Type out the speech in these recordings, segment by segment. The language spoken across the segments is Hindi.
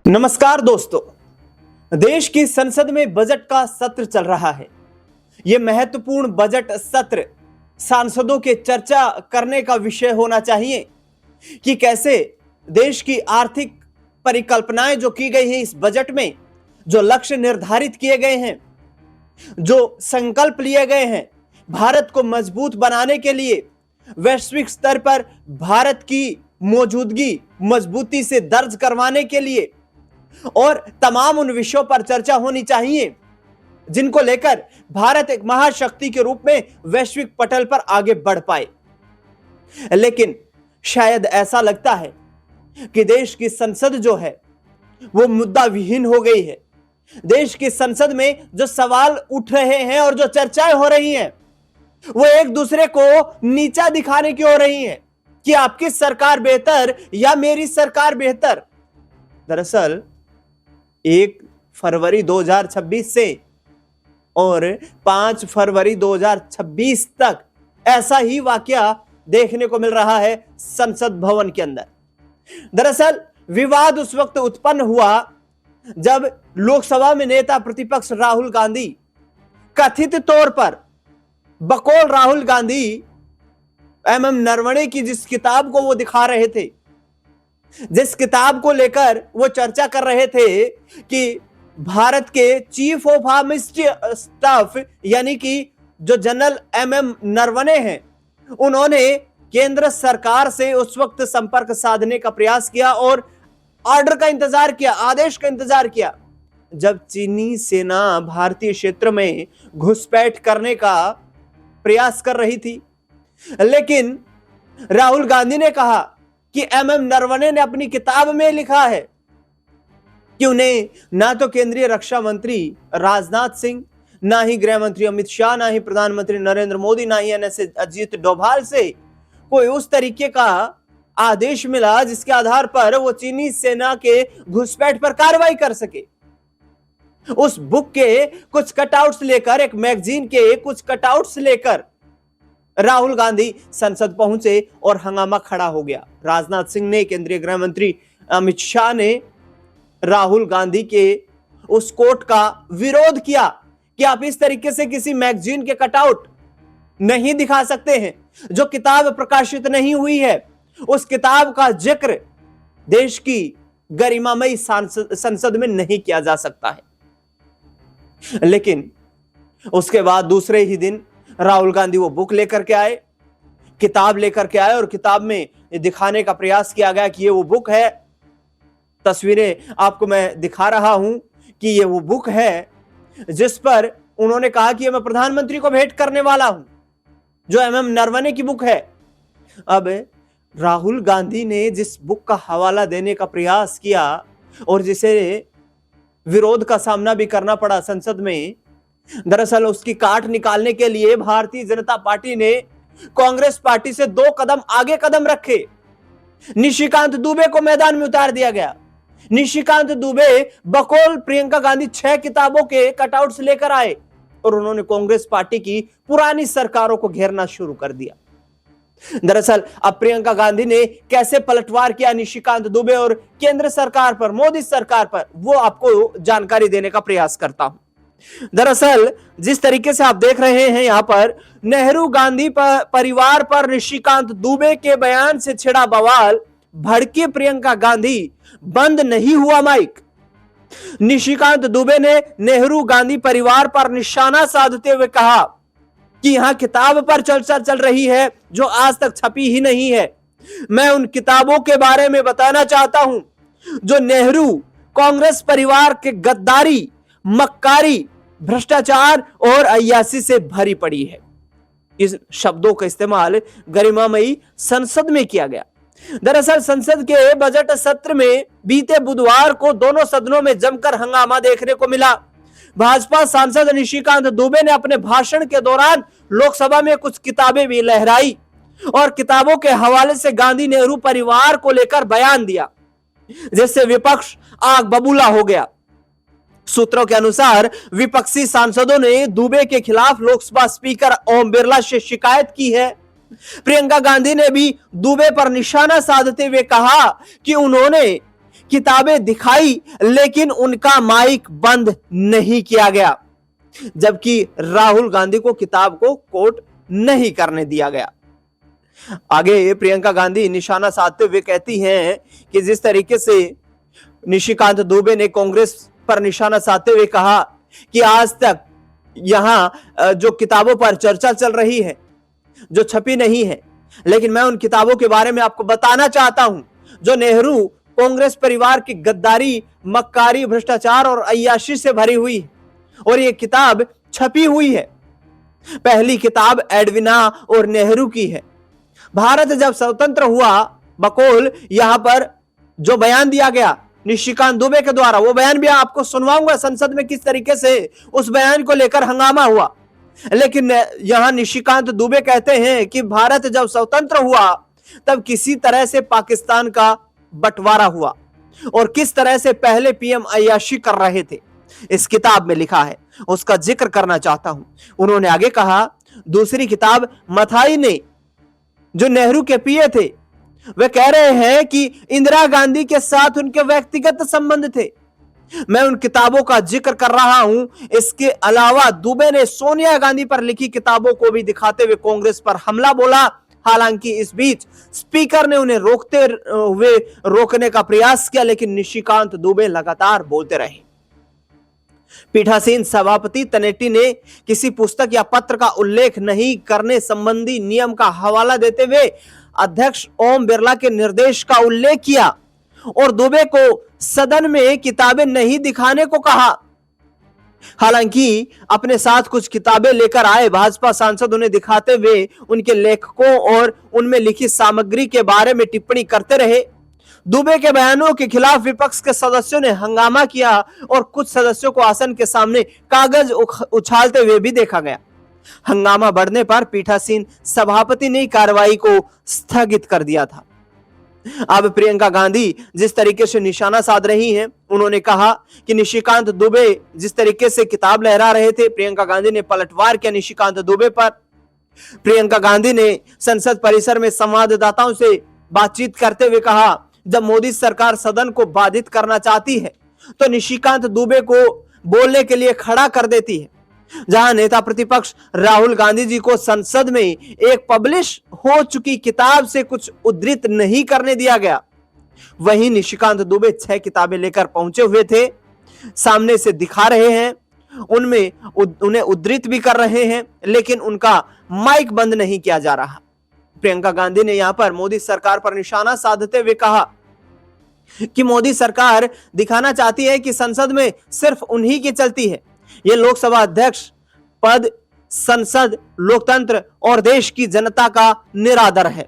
नमस्कार दोस्तों। देश की संसद में बजट का सत्र चल रहा है। यह महत्वपूर्ण बजट सत्र सांसदों के चर्चा करने का विषय होना चाहिए कि कैसे देश की आर्थिक परिकल्पनाएं जो की गई हैं इस बजट में, जो लक्ष्य निर्धारित किए गए हैं, जो संकल्प लिए गए हैं, भारत को मजबूत बनाने के लिए वैश्विक स्तर पर भारत की मौजूदगी मजबूती से दर्ज करवाने के लिए और तमाम उन विषयों पर चर्चा होनी चाहिए जिनको लेकर भारत एक महाशक्ति के रूप में वैश्विक पटल पर आगे बढ़ पाए। लेकिन शायद ऐसा लगता है कि देश की संसद जो है वो मुद्दा विहीन हो गई है। देश की संसद में जो सवाल उठ रहे हैं और जो चर्चाएं हो रही हैं वो एक दूसरे को नीचा दिखाने की हो रही हैं कि आपकी सरकार बेहतर या मेरी सरकार बेहतर। दरअसल 1 फरवरी 2026 से और 5 फरवरी 2026 तक ऐसा ही वाकया देखने को मिल रहा है संसद भवन के अंदर। दरअसल विवाद उस वक्त उत्पन्न हुआ जब लोकसभा में नेता प्रतिपक्ष राहुल गांधी कथित तौर पर बकौल राहुल गांधी एमएम नरवणे की जिस किताब को वो दिखा रहे थे, जिस किताब को लेकर वो चर्चा कर रहे थे कि भारत के चीफ ऑफ आर्मी स्टाफ यानी कि जो जनरल एमएम नरवणे हैं, उन्होंने केंद्र सरकार से उस वक्त संपर्क साधने का प्रयास किया और ऑर्डर का इंतजार किया, आदेश का इंतजार किया जब चीनी सेना भारतीय क्षेत्र में घुसपैठ करने का प्रयास कर रही थी। लेकिन राहुल गांधी ने कहा कि एमएम नरवणे ने अपनी किताब में लिखा है कि उन्हें ना तो केंद्रीय रक्षा मंत्री राजनाथ सिंह, ना ही गृह मंत्री अमित शाह, ना ही प्रधानमंत्री नरेंद्र मोदी, ना ही एनएस अजीत डोभाल से कोई उस तरीके का आदेश मिला जिसके आधार पर वो चीनी सेना के घुसपैठ पर कार्रवाई कर सके। उस बुक के कुछ कटआउट्स लेकर, एक मैगजीन के कुछ कटआउट्स लेकर राहुल गांधी संसद पहुंचे और हंगामा खड़ा हो गया। राजनाथ सिंह ने, केंद्रीय गृह मंत्री अमित शाह ने राहुल गांधी के उस कोट का विरोध किया कि आप इस तरीके से किसी मैगजीन के कटआउट नहीं दिखा सकते हैं। जो किताब प्रकाशित नहीं हुई है उस किताब का जिक्र देश की गरिमामयी संसद में नहीं किया जा सकता है। लेकिन उसके बाद दूसरे ही दिन राहुल गांधी वो बुक लेकर के आए, किताब लेकर के आए और किताब में दिखाने का प्रयास किया गया कि ये वो बुक है। तस्वीरें आपको मैं दिखा रहा हूं कि ये वो बुक है जिस पर उन्होंने कहा कि मैं प्रधानमंत्री को भेंट करने वाला हूं, जो एमएम नरवणे की बुक है। अब राहुल गांधी ने जिस बुक का हवाला देने का प्रयास किया और जिसे विरोध का सामना भी करना पड़ा संसद में, दरअसल उसकी काट निकालने के लिए भारतीय जनता पार्टी ने कांग्रेस पार्टी से 2 कदम आगे कदम रखे। निशिकांत दुबे को मैदान में उतार दिया गया। निशिकांत दुबे बकौल प्रियंका गांधी 6 किताबों के कटआउट्स लेकर आए और उन्होंने कांग्रेस पार्टी की पुरानी सरकारों को घेरना शुरू कर दिया। दरअसल अब प्रियंका गांधी ने कैसे पलटवार किया निशिकांत दुबे और केंद्र सरकार पर, मोदी सरकार पर, वो आपको जानकारी देने का प्रयास करता हूं। दरअसल जिस तरीके से आप देख रहे हैं यहां पर, नेहरू गांधी परिवार पर निशिकांत दुबे के बयान से छिड़ा बवाल, भड़की प्रियंका गांधी, बंद नहीं हुआ माइक। निशिकांत दुबे ने नेहरू गांधी परिवार पर निशाना साधते हुए कहा कि यहां किताब पर चर्चा चल रही है जो आज तक छपी ही नहीं है। मैं उन किताबों के बारे में बताना चाहता हूं जो नेहरू कांग्रेस परिवार के गद्दारी, मक्कारी, भ्रष्टाचार और अय्यासी से भरी पड़ी है। इस शब्दों का इस्तेमाल गरिमामयी संसद में किया गया। दरअसल संसद के बजट सत्र में बीते बुधवार को दोनों सदनों में जमकर हंगामा देखने को मिला। भाजपा सांसद निशिकांत दुबे ने अपने भाषण के दौरान लोकसभा में कुछ किताबें भी लहराई और किताबों के हवाले से गांधी नेहरू परिवार को लेकर बयान दिया, जिससे विपक्ष आग बबूला हो गया। सूत्रों के अनुसार विपक्षी सांसदों ने दुबे के खिलाफ लोकसभा स्पीकर ओम बिरला से शिकायत की है। प्रियंका गांधी ने भी दुबे पर निशाना साधते हुए कहा कि उन्होंने किताबें दिखाई लेकिन उनका माइक बंद नहीं किया गया, जबकि राहुल गांधी को किताब को कोट नहीं करने दिया गया। आगे प्रियंका गांधी निशाना साधते हुए कहती हैं कि जिस तरीके से निशिकांत दुबे ने कांग्रेस पर निशाना साधते हुए कहा कि आज तक यहां जो किताबों पर चर्चा चल रही है जो छपी नहीं है, लेकिन मैं उन किताबों के बारे में आपको बताना चाहता हूं जो नेहरू कांग्रेस परिवार की गद्दारी, मक्कारी, भ्रष्टाचार और अय्याशी से भरी हुई है, और यह किताब छपी हुई है। पहली किताब एडविना और नेहरू की है। भारत जब स्वतंत्र हुआ, बकौल यहां पर जो बयान दिया गया निशिकांत दुबे के द्वारा, वो बयान भी आपको सुनवाऊंगा संसद में किस तरीके से उस बयान को लेकर हंगामा हुआ। लेकिन यहां निशिकांत दुबे कहते हैं कि भारत जब स्वतंत्र हुआ तब किसी तरह से पाकिस्तान का बंटवारा हुआ और किस तरह से पहले पीएम अय्याशी कर रहे थे, इस किताब में लिखा है, उसका जिक्र करना चाहता हूं। उन्होंने आगे कहा, दूसरी किताब मथाई ने जो नेहरू के पीए थे, वे कह रहे हैं कि इंदिरा गांधी के साथ उनके व्यक्तिगत संबंध थे। मैं उन किताबों का जिक्र कर रहा हूं। इसके अलावा दुबे ने सोनिया गांधी पर लिखी किताबों को भी दिखाते हुए कांग्रेस पर हमला बोला। हालांकि इस बीच स्पीकर ने उन्हें रोकने का प्रयास किया, लेकिन निशिकांत दुबे लगातार बोलते रहे। पीठासीन सभापति तनेटी ने किसी पुस्तक या पत्र का उल्लेख नहीं करने संबंधी नियम का हवाला देते हुए अध्यक्ष ओम बिरला के निर्देश का उल्लेख किया और दुबे को सदन में किताबें नहीं दिखाने को कहा। हालांकि अपने साथ कुछ किताबें लेकर आए भाजपा सांसद उन्हें दिखाते हुए उनके लेखकों और उनमें लिखी सामग्री के बारे में टिप्पणी करते रहे। दुबे के बयानों के खिलाफ विपक्ष के सदस्यों ने हंगामा किया और कुछ सदस्यों को आसन के सामने कागज उछालते हुए भी देखा गया। हंगामा बढ़ने पर पीठासीन सभापति ने कार्रवाई को स्थगित कर दिया था। अब प्रियंका गांधी जिस तरीके से निशाना साध रही हैं, उन्होंने कहा कि निशिकांत दुबे जिस तरीके से किताब लहरा रहे थे, प्रियंका गांधी ने पलटवार किया निशिकांत दुबे पर। प्रियंका गांधी ने संसद परिसर में संवाददाताओं से बातचीत करते हुए कहा, जब मोदी सरकार सदन को बाधित करना चाहती है तो निशिकांत दुबे को बोलने के लिए खड़ा कर देती है। जहां नेता प्रतिपक्ष राहुल गांधी जी को संसद में एक पब्लिश हो चुकी किताब से कुछ उद्धृत नहीं करने दिया गया, वहीं निशिकांत दुबे 6 किताबें लेकर पहुंचे हुए थे, सामने से दिखा रहे हैं, उनमें उन्हें उद्धृत भी कर रहे हैं, लेकिन उनका माइक बंद नहीं किया जा रहा। प्रियंका गांधी ने यहां पर मोदी सरकार पर निशाना साधते हुए कहा कि मोदी सरकार दिखाना चाहती है कि संसद में सिर्फ उन्हीं की चलती है। यह लोकसभा अध्यक्ष पद संसद, लोकतंत्र और देश की जनता का निरादर है।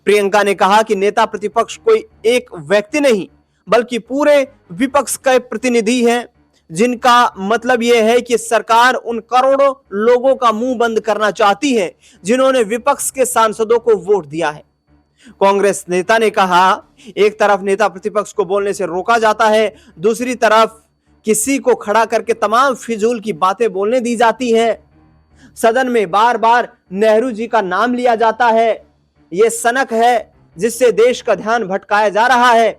प्रियंका ने कहा कि नेता प्रतिपक्ष कोई एक व्यक्ति नहीं बल्कि पूरे विपक्ष के प्रतिनिधि हैं, जिनका मतलब यह है कि सरकार उन करोड़ों लोगों का मुंह बंद करना चाहती है जिन्होंने विपक्ष के सांसदों को वोट दिया है। कांग्रेस नेता ने कहा, एक तरफ नेता प्रतिपक्ष को बोलने से रोका जाता है, दूसरी तरफ किसी को खड़ा करके तमाम फिजूल की बातें बोलने दी जाती है। सदन में बार बार नेहरू जी का नाम लिया जाता है। यह सनक है जिससे देश का ध्यान भटकाया जा रहा है।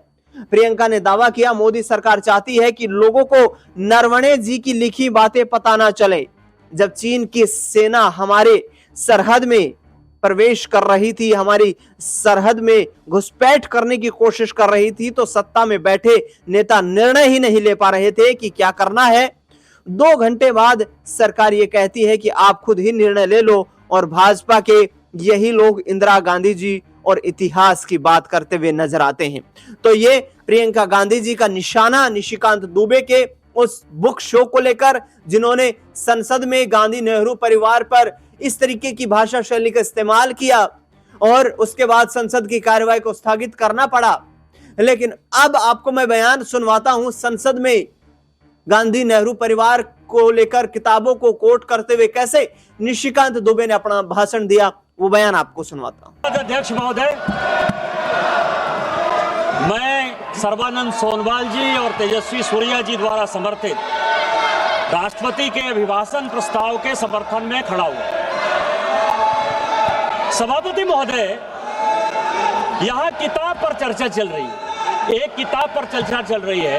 प्रियंका ने दावा किया, मोदी सरकार चाहती है कि लोगों को नरवणे जी की लिखी बातें पता ना चले। जब चीन की सेना हमारे सरहद में प्रवेश कर रही थी, हमारी सरहद में घुसपैठ करने की कोशिश कर रही थी, तो सत्ता में बैठे नेता निर्णय ही नहीं ले पा रहे थे कि क्या करना है। 2 घंटे बाद सरकार ये कहती है कि आप खुद ही निर्णय ले लो, और भाजपा के यही लोग इंदिरा गांधी जी और इतिहास की बात करते हुए नजर आते हैं। तो ये प्रियंका गांधी जी का निशाना निशिकांत दुबे के उस बुक शो को लेकर, जिन्होंने संसद में गांधी नेहरू परिवार पर इस तरीके की भाषा शैली का इस्तेमाल किया और उसके बाद संसद की कार्यवाही को स्थगित करना पड़ा। लेकिन अब आपको मैं बयान सुनवाता हूं संसद में गांधी नेहरू परिवार को लेकर किताबों को कोट करते हुए कैसे निशिकांत दुबे ने अपना भाषण दिया, वो बयान आपको सुनवाता हूं। अध्यक्ष महोदय, मैं सर्बानंद सोनवाल जी और तेजस्वी सूर्या जी द्वारा समर्थित राष्ट्रपति के अभिभाषण प्रस्ताव के समर्थन में खड़ा हुआ। सभापति महोदय, यहां किताब पर चर्चा चल रही है। एक किताब पर चर्चा चल रही है,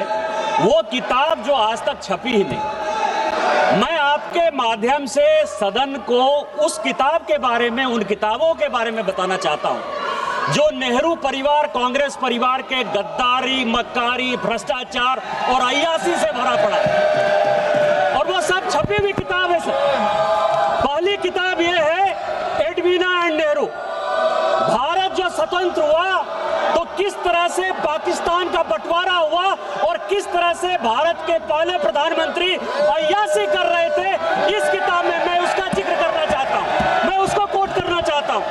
वो किताब जो आज तक छपी ही नहीं। मैं आपके माध्यम से सदन को उस किताब के बारे में, उन किताबों के बारे में बताना चाहता हूं जो नेहरू परिवार, कांग्रेस परिवार के गद्दारी, मक्कारी, भ्रष्टाचार और अय्यासी से भरा पड़ा है। और वो सब छपी हुई किताब है सर। पहली किताब ये है एडवीना एंड नेहरू। भारत जो स्वतंत्र हुआ तो किस तरह से पाकिस्तान का बंटवारा हुआ और किस तरह से भारत के पहले प्रधानमंत्री अय्यासी कर रहे थे, इस किताब में मैं उसका जिक्र करना चाहता हूं, मैं उसको कोट करना चाहता हूं।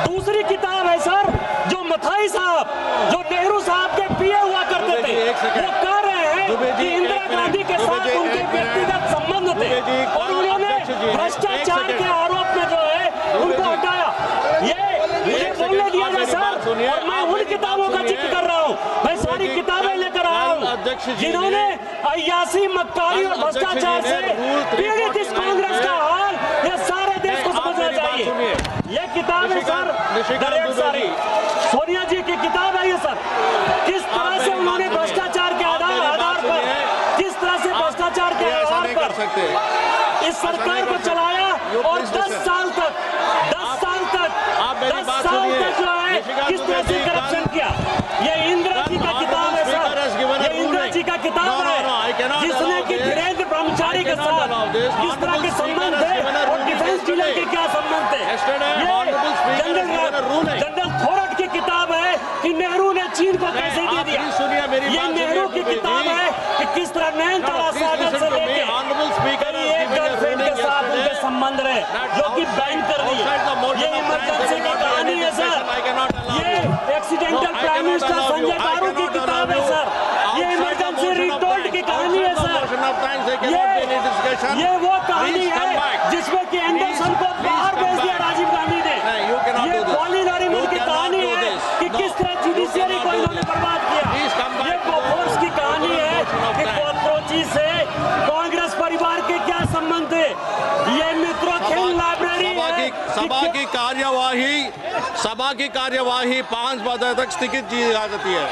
दूसरी किताब है सर, जो मथाई साहब, जो नेहरू साहब के पीए हुआ करते थे, वो कह रहे हैं कि इंदिरा गांधी के साथ उनके व्यक्तिगत संबंध थे और उन्होंने भ्रष्टाचार के आरोप में जो है उनको हटाया। ये बोलने दिया जाए सर, और मैं उन किताबों का जिक्र कर रहा हूँ, मैं सारी किताबें लेकर आया हूँ जिन्होंने अय्यासी, मक्कारी और भ्रष्टाचार से पीड़ित इस कांग्रेस का हाल ये सारे देश को समझना चाहिए। ये किताब है सर, सारी सोनिया जी की किताब है ये सर। किस तरह से उन्होंने भ्रष्टाचार के आधार पर, किस तरह से भ्रष्टाचार के आधार पर इस सरकार को चलाया और 10 साल तक जो है किस तरह से करप्शन किया। ये इंदिरा जी का किताब है सर, ये इंदिरा जी का किताब है जिसने कि धीरेन्द्र ब्रह्मचारी के साथ किस तरह के संबंध थे और डिफेंस डीलर के क्या संबंध थे। जनरल थोरट की किताब है कि नेहरू ने चीन को कैसे दे दिया। ये नेहरू की किताब है कि किस तरह नैनतारा सागर से लेके एक गर्लफ्रेंड के साथ उनके संबंध रहे जो कि बैन कर दी। ये इमरजेंसी की कहानी है सर। ये एक्सीडेंटल प्राइम मिनिस्टर संजय गारू की किताब है सर। ये इमरजेंसी रिटोल्ड की कहानी है सर। ये वो कहानी है जिसमें कि एंडरसन को बाहर भेज दिया राजीव गांधी ने। ये कॉलिन नरीमन की कहानी है कि किस तरह जुडिशियरी को इन्होंने बर्बाद किया। ये बोफोर्स की कहानी है कि कॉकरोची से कांग्रेस परिवार के क्या संबंध थे। ये मित्रों खेल लाइब्रेरी सभा की कार्यवाही 5 बजे तक स्थगित की जा सकती है।